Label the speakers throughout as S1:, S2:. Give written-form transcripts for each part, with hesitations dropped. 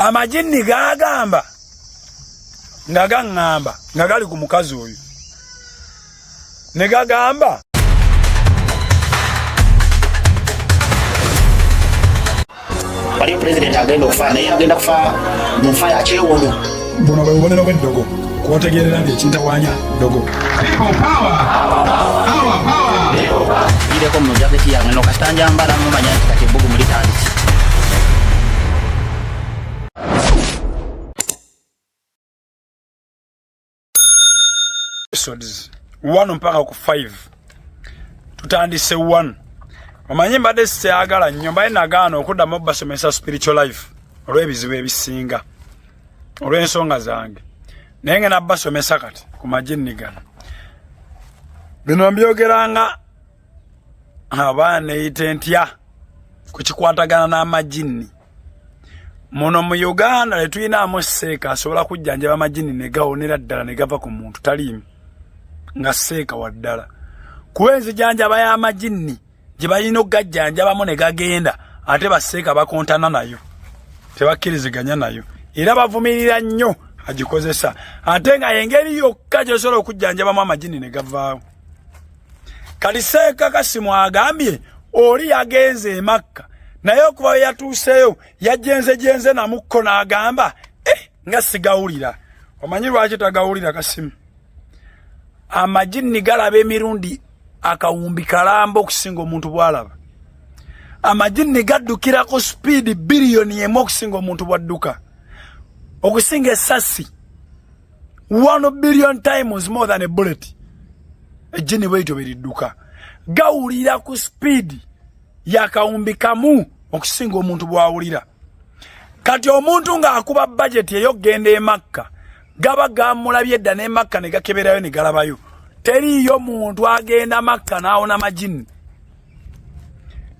S1: amajini gagamba nga gaŋŋamba nga gali ku mukazi oyo ne gagamba
S2: bali president agenda okufa naye agenda kufa mu nfa ya kyewono.
S1: Buno bwe bubonero bw'eddogo kwotegerera nti ekintawanya ddogo.
S2: Ireko mu jaketi yange no kasitanja mbala mumanya nti kati ebbugu mulitandise.
S1: Episodes 1 mpaka ku 5 tutandise 1 omanyi mbadde siyagala nnyo mbaye nagaana okuddamu basomesa spiritual life olw'ebizibu ebisinga olw'ensonga zange naye ngena basomesa kati ku majini gano bino mbyogeranga abaana eyite ntya ku kikwatagana n'amajini muno mu Uganda letuyinaamu seeka asobola kujjanjaba amajini ne gawonera ddala ne gava ku muntu taliimi nga seeka waddala kuba enzijanjaba y'amajini gye balina okugajjanjabamu ne gagenda ate baseeka bakontana nayo tebakkiriziganya nayo era bavumirira nnyo agikozesa ate nga yengeri yokka gyosobola okujjanjabamu amajini ne gavaawo kati seeka Kasimu agambye oli yagenze e Makka naye okuba we yatuuseyo yajenze namukko n'agamba nga sigawulira. Omanyi lwaki tagawulira Kasimu? Amajini galaba emirundi akawumbi kalamba okusinga omuntu bwalaba. Amajini gaddukirako speed billioni emu okusinga omuntu bwadduka okusinga essasi 1 billion times more than a bullet. Ejini bwetyo beridduka gawulira ku speed yakawumbi kamu okusinga omuntu bwawulira. Kati omuntu nga akuba budget eyo genda e Makka gaba gamulabye edda ne Makka ne gakeberayo ne galabayo. Teriyo muntu agenda Makka naawona majini.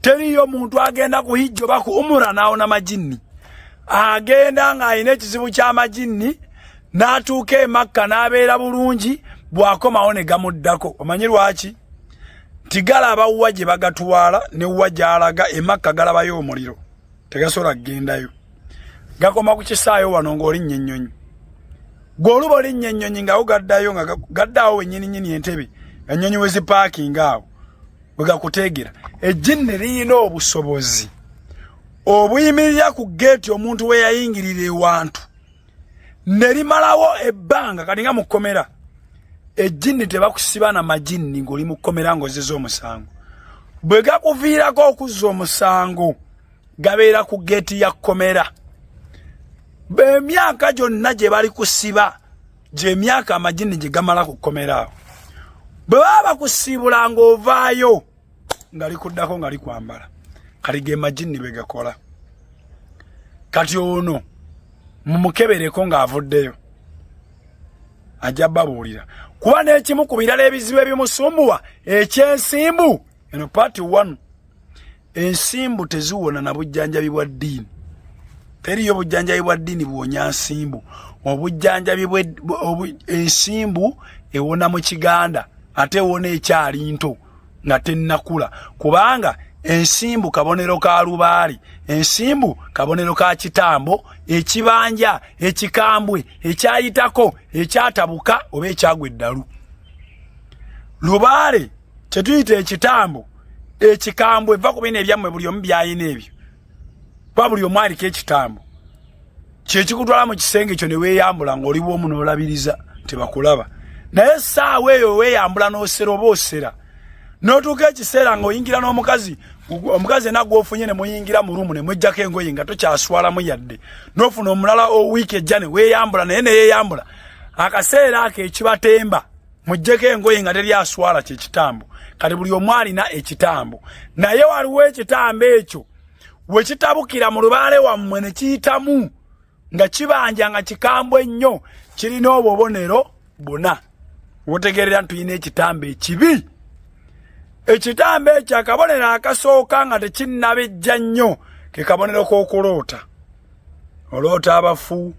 S1: Teriyo muntu agenda kuhijjo baku umura naawona majini. Agenda nga alina ekizibu ky'amajini n'atuuka e Makka n'abeera bulungi bw'akomawo ne gamuddako. Omanyi lwaki? Tigalaba wa gye bagatwala ne wa gy'alaga e Makka galabayo omuliro tegasobola kugendayo. Gakoma ku kisaayo wano ng'olinnye ennyonyi. Gw'oluba olinnye ennyonyi nga ugaddayo nga gaddaawo wennyini entebe ennyonyi we zipaakinga awo bwe gakuteegera. Ejjini lirina obusobozi obuyimirira ku geeti omuntu we yayingirira ewantu ne limalawo ebbanga kati nga mu kkomera. Ejjini tebakusiba na majini ng'oli mu kkomera ng'ozizza omusango. Bwe gakuviirako okuzza omusango gabeera ku geeti ya kkomera. Emyaka gyonna gye bali kusiba gy'emyaka amajini gye gamala ku kkomera awo. Bwe baba bakusiibula ng'ovaayo nga likuddako nga likwambala kali ge majini be gakola. Kati ono mumukebereko ng'avuddeyo ajja babuulira kuba n'ekimu ku birala ebizibu ebimusumbuwa ekyensimbu. Eno part 1 ensimbu teziwona na bujjanjabi bwa ddiini. Teriyo bujjanjabi bwa ddiini buwonya nsimbu. Obujjanjabi ensimbu ewona mu Kiganda ate ewona ekyali nto nga tennakula kubanga ensimbu kabonero ka lubaali, ensimbu kabonero ka kitambo, ekibanja, ekikambwe, ekyayitako, ekyatabuka oba ekyagwa eddalu. Lubaale kyetuyita ekitambo, ekikambwe eva ku bino ebyammwe buli omu byayina ebyo. Kuba buli omu aliko ekitambo kyekikutwala mu kisenge ekyo ne weeyambula ng'oli bw'omu n'olabiriza tebakulaba. Naye essaawa eyo weeyambula n'osera oba osera n'otuuka ekiseera ng'oyingira n'omukazi omukazi nagwe ofunye ne muyingira mu rumu ne mwejjako engoye nga tokyaswalamu yadde n'ofuna omulala wiiki ejja ne weeyambula naye ne yeeyambula akaseera ako ekibatemba mujjeko engoye nga teri aswala kye kitambo. Kati buli omu alina ekitambo naye waliwo ekitambo ekyo we kitabukira mu lubaale wammwe ne kiyitamu nga kibanja nga kikambwe ennyo kirina obubonero buna. Wotegerera tuyina ekitambo ekibi. Ekitambo ekyo akabonero akasooka nga tekinnabejja nnyo ke kabonero k'okuloota. Oloota abafu,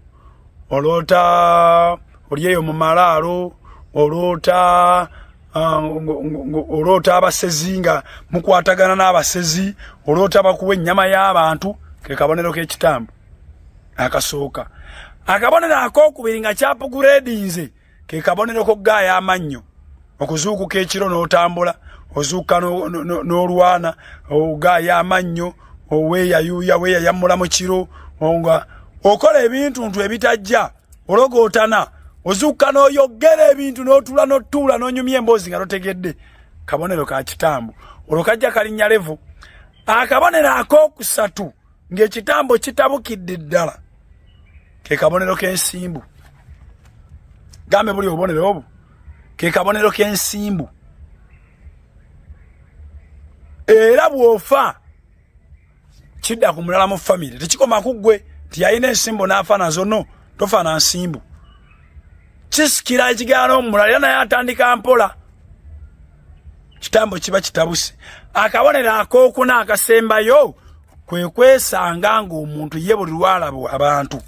S1: oloota oli eyo mu malaalo, oloota abasezi nga mukwatagana n'abasezi, oloota bakuwa ennyama y'abantu ke kabonero k'ekitambo. akasooka akabonero akokubiri nga kyapugradinze ke kabonero ko gaaya amannyo okuzuukuka ekiro n'otambula ozuuka n'olwana ogaaya amannyo oweeyayuuya weeyayamula mu kiro nga okola ebintu ebitajja ologootana ozuuka n'oyogera ebintu n'otula n'otuula n'onyumya emboozi nga totegedde kabonero ka kitambo olwo kajja kalinnya levu akabonero akookusatu ng'ekitambo kitabukidde ddala ke kabonero k'ensimbu gambe buli obubonero obwo ke kabonero k'ensimbu era bw'ofa kidda ku mulala mu famire tekikoma ku ggwe tiyalina ensimbu n'afa nazo no tofa na nsimbu kisikira ekigaana omulala era naye atandika mpola kitambo kiba kitabuse akabonero akookuna akasembayo kwe kwesanga ng'omuntu ye buli lwalaba abantu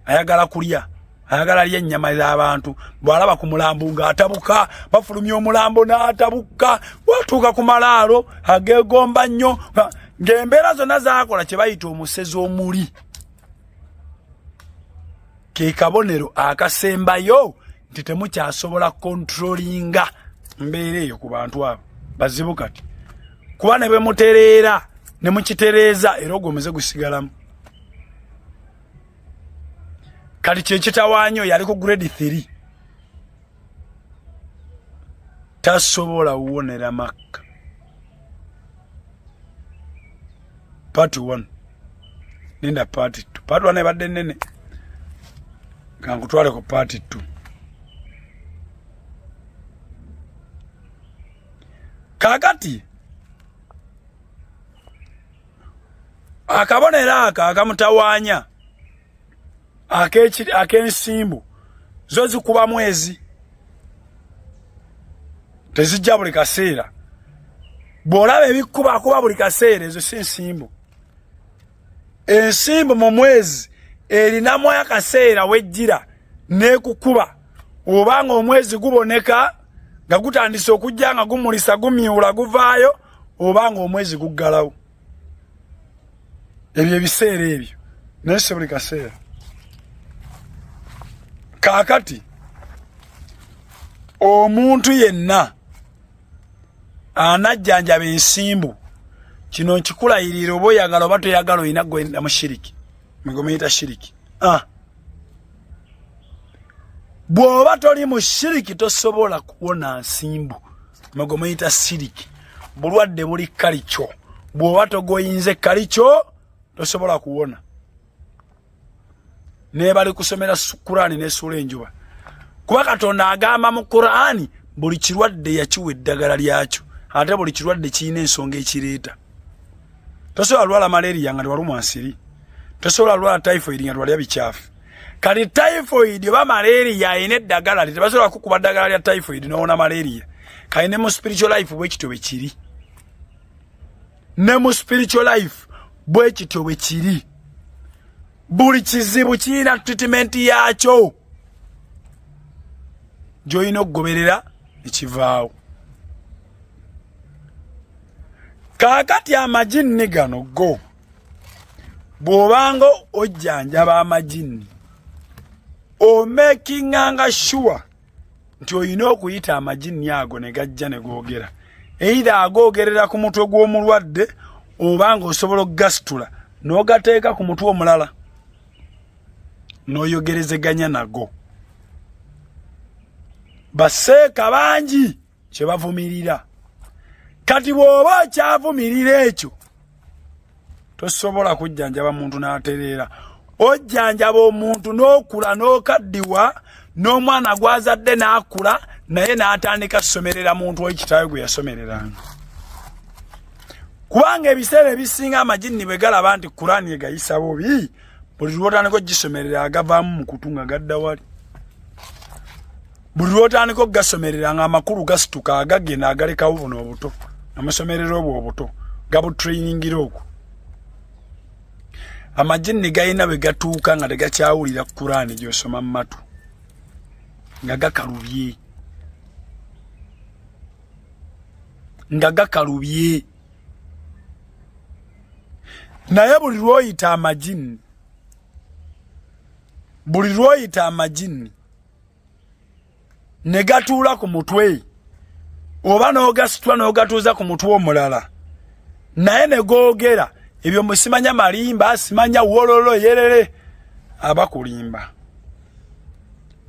S1: ayagala kulya ayagala alya ennyama z'abantu bw'alaba ku mulambo ng'atabuka bafulumya omulambo n'atabuka bw'atuuka ku malaalo ageegomba nnyo ng'embeera zonna zaakola kye bayita omusezi omuli ke kabonero akasembayo nti temukyasobola kontrolinga mbeera eyo ku bantu abo bazibu kati kuba ne bwe mutereera ne mukitereeza era ogwo omuze gusigalamu kati kyekitawaanyo yali ku grade 3 tasobola wonera makka part 1 ninda part 2 part 1 ebadde nene kankutwale ku part 2 kakati akabonero aka akamutawaanya ak'ensimbu zo zikuba mwezi tezijja buli kaseera bw'olaba ebikubakuba buli kaseera ezo si nsimbu ensimbu mu mwezi erinamu akaseera wejjira n'ekukuba obanga omwezi guboneka nga gutandise okujja nga gumulisa gumyula guvaayo obanga omwezi guggalawo ebyo ebiseera ebyo naye si buli kaseera kaakati omuntu yenna anajjanjaba ensimbu kino nkikulayirira oba oyagala oba toyagala olina gwenda mu shiriki mugomeyita shiriki bw'oba toli mu shiriki tosobola kuwona nsimbu mugomeyita siriki bulwadde buli kalikyo bw'oba togoyinze kalikyo tosobola kuwona ne bali kusomera Kurani ne sura enjuba kuba Katonda agamba mu Kurani buli kirwadde yakiwa eddagala lyakyo ate buli kirwadde kirina ensonga ekireeta tosobola lwala malaria nga waluma nsiri tosobola lwala typhoid nga walya bikyafu kali typhoid oba malaria ine eddagala tebasobola kukuba ddagala lya typhoid n'owona malaria kali ne mu spiritual life bwekityo bwe kiri ne mu spiritual life bwekityo bwe kiri buli kizibu kirina treatment yakyo gy'olina okugoberera ekivaawo kaakati amajinni gano go bw'obanga ojjanjaba amajinni omekinganga sure nti olina okuyita amajinni ago ne gajja ne googera either agoogerera ku mutwe gw'omulwadde obanga osobola okugasitula n'ogateeka ku mutwe omulala n'oyogerezeganya nago baseeka bangi kye bavumirira kati bw'oba okyavumirira ekyo tosobola kujjanjaba muntu n'atereera ojjanjaba omuntu n'okula n'okaddiwa n'omwana gwazadde n'akula naye n'atandika kusomerera muntu w'ekitaawe gwe yasomereranga kubanga ebiseera ebisinga amajinni bwe galaba nti Kurani egayisa bubi buli lwotandika ogisomerera agavaamu mu kutu nga gadda wali buli lwotandika okugasomerera nga amakulu gasituka agagenda agalekawo buno obuto amasomerero obwo obuto gabutrainingira okwo amajinni gayina bwe gatuuka nga tegakyawulira Kurani gy'osoma mu matu nga gakalubye naye buli lw'oyita amajinni buli lwoyita amajini ne gatuula ku mutwe oba n'ogasitula n'ogatuuza ku mutwe omulala naye ne googera ebyo musimanya malimba simanya wololo yerere abakulimba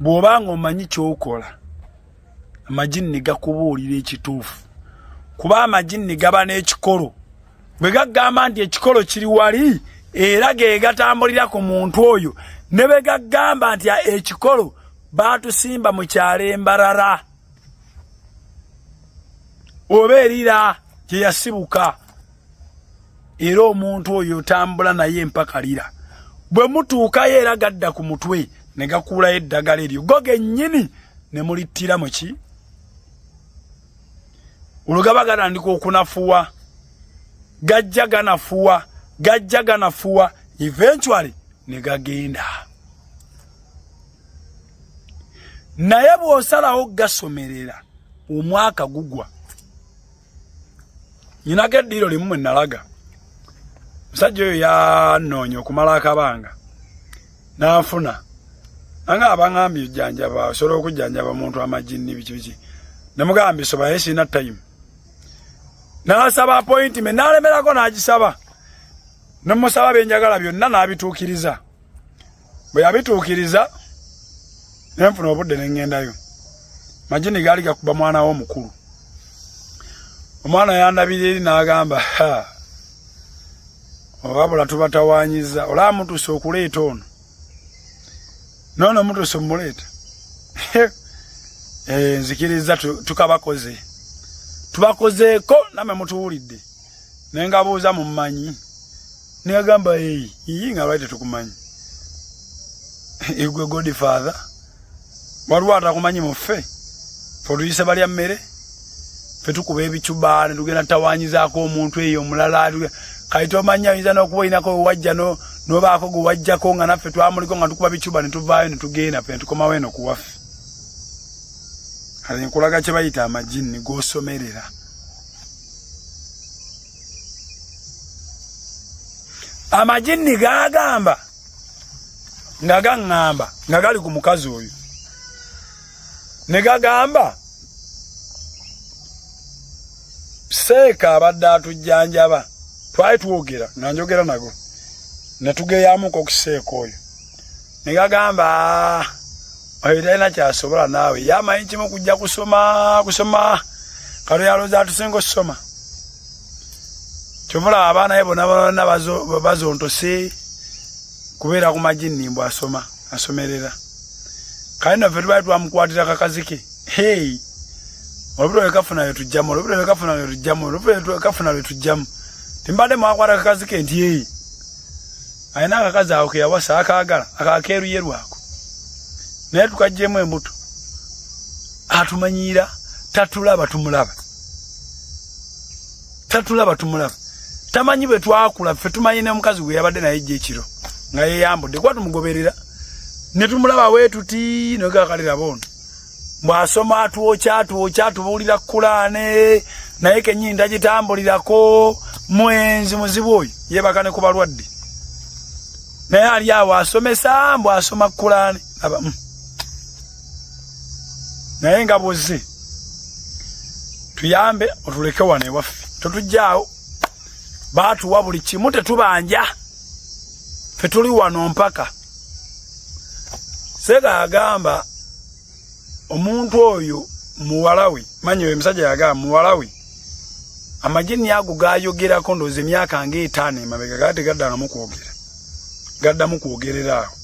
S1: bw'obanga omanyi ky'okola amajini gakubuulira ekituufu kuba amajini gaba n'ekikolo bwe gagamba nti ekikolo kiri wali era ge gatambulira ku muntu oyo ne bwe gagamba nti ekikolo baatusimba mu kyalo Embarara oba erira gye yasibuka era omuntu oyo otambula naye empakalira bwe mutuukayo era gadda ku mutwe ne gakuulayo eddagala eryo go gennyini ne mulittira mu ki olugaba gatandika okunafuwa gajja ganafuwa eventually ne gagenda naye bw'osalawo gasomerera omwaka gugwa nyinako eddiiro limu mwe nalaga musajja oyo yanoonya okumala akabanga n'anfuna anga abaŋambye ojjanjaba osobola okujjanjaba omuntu amajini biki nemugambye sobaye sirina time n'asaba appointment n'alemerako n'agisaba nemusaba byenjagala byonna n'abituukiriza bwe yabituukiriza nenfuna obudde nengendayo majini gaali gakuba mwana w'omukulu omwana yandabira eri n'agamba wabula tubatawanyiza olaba mutuse okuleeta ono nono mutuse mumuleeta nzikiriza tukabakoze tubakozeeko namwe mutuwulidde nengabuuza mummanyi negagamba iyi nga lwali tetukumanyi igwe Godfather waliwo atakumanyi muffe fe tuyise balya mmere fe tukuba ebicuba ne tugenda tawanyizaako omuntu eyo omulala kati tomanya oyinza n'okuba olinako wewajja n'obaako gwe wajjako nga naffe twamuliko nga tukuba bicuba ne tuvaayo ne tugenda fe ne tukomawo eno ku waffe kati nkulaga kye bayita amajini g'osomerera amajini gagamba nga gaŋŋamba nga gali ku mukazi oyo ne gagamba seeka abadde atujjanjaba twali twogera nga njogera nago ne tugeyamuko okuseeka oyo ne gagamba oyo talina kyasobola naawe yamanyi kimu kujja kusoma kalo yalooza atusinga okusoma kyomula abaana ye bonna bazontose kubeera ku majini mbw asomerera kale naffe tubali twamukwatira kakazike olubiro lwekafuna lwetujjamu olubiro lwekafuna lwetujjamu olubiro lwekafuna lwetujjamu timbadde mwakwata kakazike nti ayina akakazi awo keyawasa akaagala akakeeruyerwako naye tukajjemu embuto atumanyiira tatulaba tumulaba tamanyi bwe twakula ffe tumanyi ne mukazi gwe yabadde naye ejja ekiro nga yeyambudde kuba tumugoberera ne tumulaba weetuti nogakalira bono bw'asoma atwokya tubuulira Kulaane naye kenyinda gitambulirako mwenzi muzibu oyo yeebaka ne ku balwadde naye ali awo asomesa bw'asoma Kulaane naye nga bwozze tuyambe otuleke wano ewaffe totujjaawo baatuwa buli kimu tetubanja ffe tuli wano mpaka Sega agamba omuntu oyo muwalawe manyi we musajja yagamba muwalawe amajini ago gayogerako ndoze emyaka nga 5 emabega gate gaddamu kwogerera awo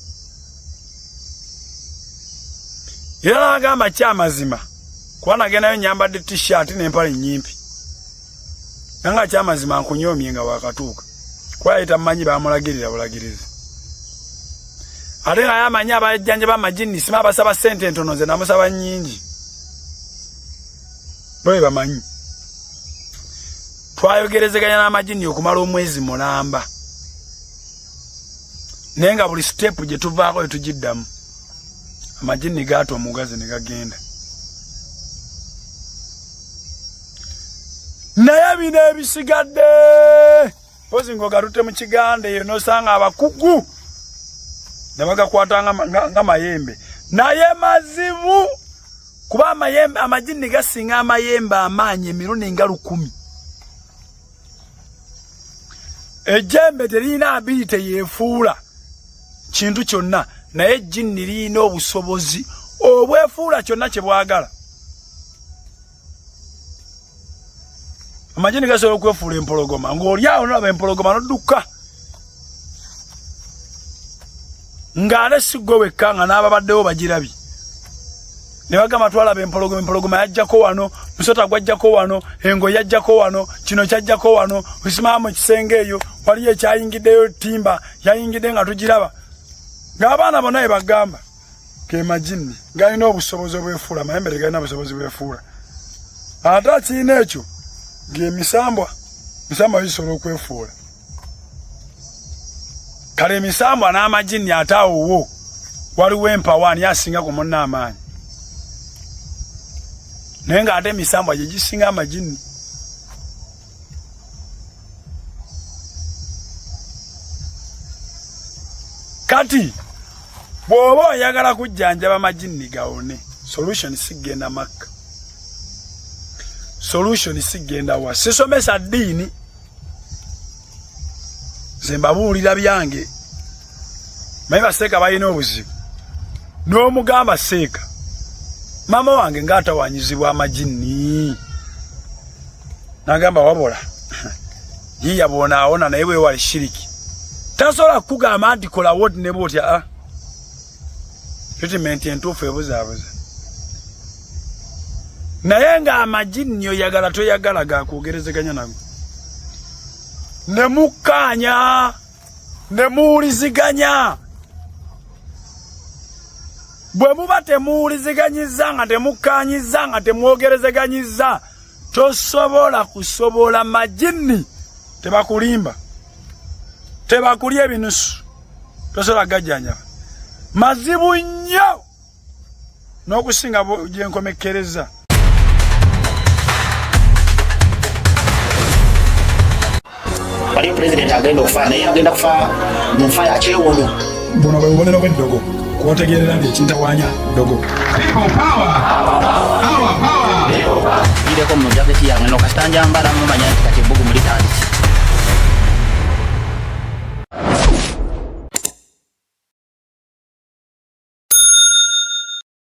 S1: era agamba kyamazima kuba nagendayo nyambadde t-shirt n'empale nnyimpi nanga kyamazima nkunyoomye nga wakatuuka kuba yita mmanyi bamulagirira bulagirizi ate nga yamanyi abajjanjaba amajini sima abasaba ssente entono ze namusaba nnyingi bwe bamanyi twayogerezeganya n'amajini okumala omwezi mulamba naye nga buli step gye tuvaako tugiddamu amajini gaata omugazi ne gagenda naye bino ebisigadde pozi ng'ogalute mu Kiganda eyo n'osanga abakugu ne bagakwata nga mayembe naye mazibu kuba amayembe amajini gasinga amayembe amaanyi emirundi nga 1000 ejjembe terina abilite yefuula kintu kyonna naye ejjini lirina obusobozi obwefuula kyonna kye bwagala amajini gasobola okwefuula empologoma ng'oli awo nolaba empologoma nodduka ng'ate si gwe wekka nga n'ababaddewo bagirabye ne bagamba twalaba empologoma yajjako wano musota gwajjako wano engo yajjako wano kino kyajjako wano osimaamu ekisenge eyo waliyo ekyayingiddeyo timba yayingidde nga tugiraba ng'abaana bonna bagamba ke majini galina obusobozi obwefuula mayembe tegalina obusobozi bwefuula ate akiina ekyo misambwa bisobola okwefuula kale emisambwa n'amajini ate awowo waliwo empawa ani asinga ku munna amaanyi naye ng'ate emisambwa gye gisinga amajini kati bw'oba oyagala kujjanjaba amajini gawone solution sigenda Makka solution sigenda wa sisomesa ddiini zembabuulira byange naye baseeka balina obuzibu n'omugamba seeka mama wange ng'atawanyizibwa amajini n'agamba wabula yiya bw'onaawona naye weewale shiriki tasobola kukugamba nti kola woti ne bw'otya treatment entuufu ebuzaabuza naye ng'amajini oyagala toyagala gakwogerezeganya nago ne mukkaanya ne muwuliziganya bwe muba temuwuliziganyiza nga temukkaanyiza nga temwogerezeganyiza tosobola kusobola majini tebakulimba tebakulya ebinusu tosobola gajjanjaba mazibu nnyo n'okusinga gyenkomekkereza
S2: waliyo president agenda okufa naye agenda kufa mu nfa ya kyewono
S1: buno bwe bubonero bw'eddogo kwotegerera nti ekintawanya ddogo
S2: ireko mu jaketi yange nokasita njambala mumanya nti kati ebbugumu litandise